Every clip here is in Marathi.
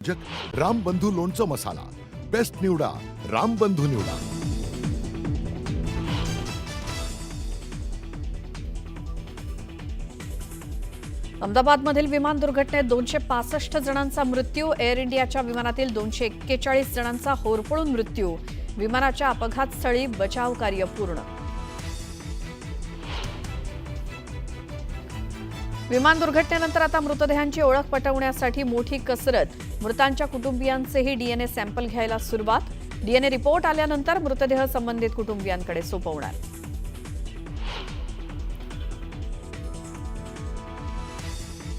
रामबंधू लोणचं मसाला बेस्ट निवडा, रामबंधू निवडा। अहमदाबादमधील विमान दुर्घटनेत 265 जणांचा मृत्यू। एअर इंडियाच्या विमानातील 241 जणांचा होरपळून मृत्यू। विमानाच्या अपघातस्थळी बचाव कार्य पूर्ण। विमान दुर्घटनेनंतर आता मृतदेहांची ओळख पटवण्यासाठी मोठी कसरत। मृतांच्या कुटुंबियांचेही डीएनए सॅम्पल घ्यायला सुरुवात। डीएनए रिपोर्ट आल्यानंतर मृतदेह संबंधित कुटुंबियांकडे सोपवणार।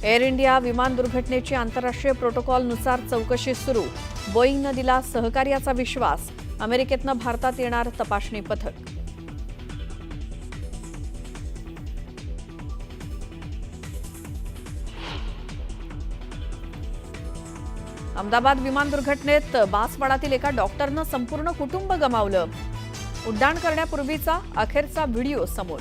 एअर इंडिया विमान दुर्घटनेची आंतरराष्ट्रीय प्रोटोकॉलनुसार चौकशी सुरू। बोईंगनं दिला सहकार्याचा विश्वास। अमेरिकेतनं भारतात येणार तपासणी पथक। अहमदाबाद विमान दुर्घटनेत बासवाडातील एका डॉक्टरनं संपूर्ण कुटुंब गमावलं। उड्डाण करण्यापूर्वीचा अखेरचा व्हिडिओ समोर।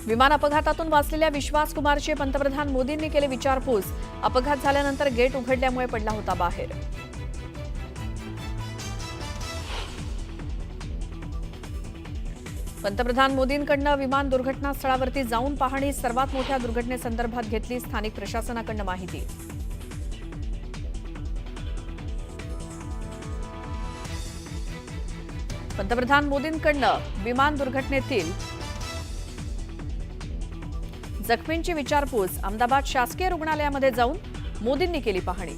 विमान अपघातातून वाचलेल्या विश्वास कुमारची पंतप्रधान मोदींनी केली विचारपूस। अपघात झाल्यानंतर गेट उघडल्यामुळे पडला होता बाहेर। पंतप्रधान मोदींकडनं विमान दुर्घटनास्थळावरती जाऊन पाहणी। सर्वात मोठ्या दुर्घटनेसंदर्भात घेतली स्थानिक प्रशासनाकडनं माहिती। पंतप्रधान मोदींकडनं विमान दुर्घटनेतील जखमींची विचारपूस। अहमदाबाद शासकीय रुग्णालयामध्ये जाऊन मोदींनी केली पाहणी।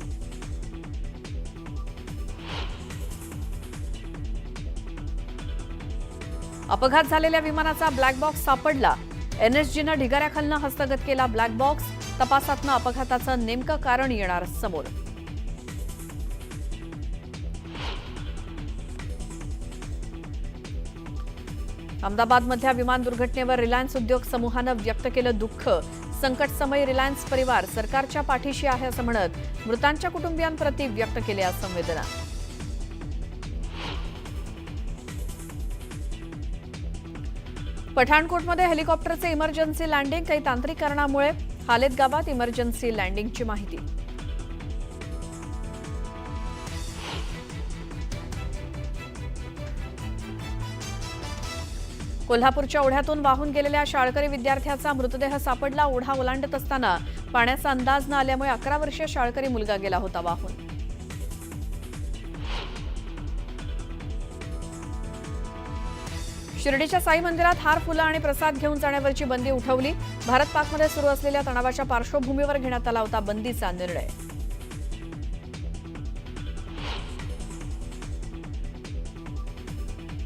अपघात झालेल्या विमानाचा ब्लॅक बॉक्स सापडला। एनएसजीनं ढिगाऱ्याखालनं हस्तगत केला ब्लॅक बॉक्स। तपासातनं अपघाताचं नेमकं कारण येणार समोर। अहमदाबादमधल्या विमान दुर्घटनेवर रिलायन्स उद्योग समूहानं व्यक्त केलं दुःख। संकटसमयी रिलायन्स परिवार सरकारच्या पाठीशी आहे असं म्हणत मृतांच्या कुटुंबियांप्रती व्यक्त केल्या संवेदना। पठाणकोटमध्ये हेलिकॉप्टरचे इमर्जन्सी लँडिंग। काही तांत्रिक कारणामुळे हालेत गावात इमर्जन्सी लँडिंगची माहिती। कोल्हापूरच्या ओढ्यातून वाहून गेलेल्या शाळकरी विद्यार्थ्याचा मृतदेह सापडला। ओढा ओलांडत असताना पाण्याचा अंदाज न आल्यामुळे 11 वर्षीय शाळकरी मुलगा गेला होता वाहून। शिर्डीच्या साई मंदिरात हार, फुलं आणि प्रसाद घेऊन जाण्यावरची बंदी उठवली। भारत पाकमध्ये सुरू असलेल्या तणावाच्या पार्श्वभूमीवर घेण्यात आला होता बंदीचा निर्णय।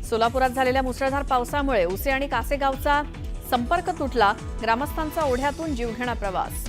सोलापुरात झालेल्या मुसळधार पावसामुळे उसे आणि कासेगावचा संपर्क तुटला। ग्रामस्थांचा ओढ्यातून जीवघेणा प्रवास।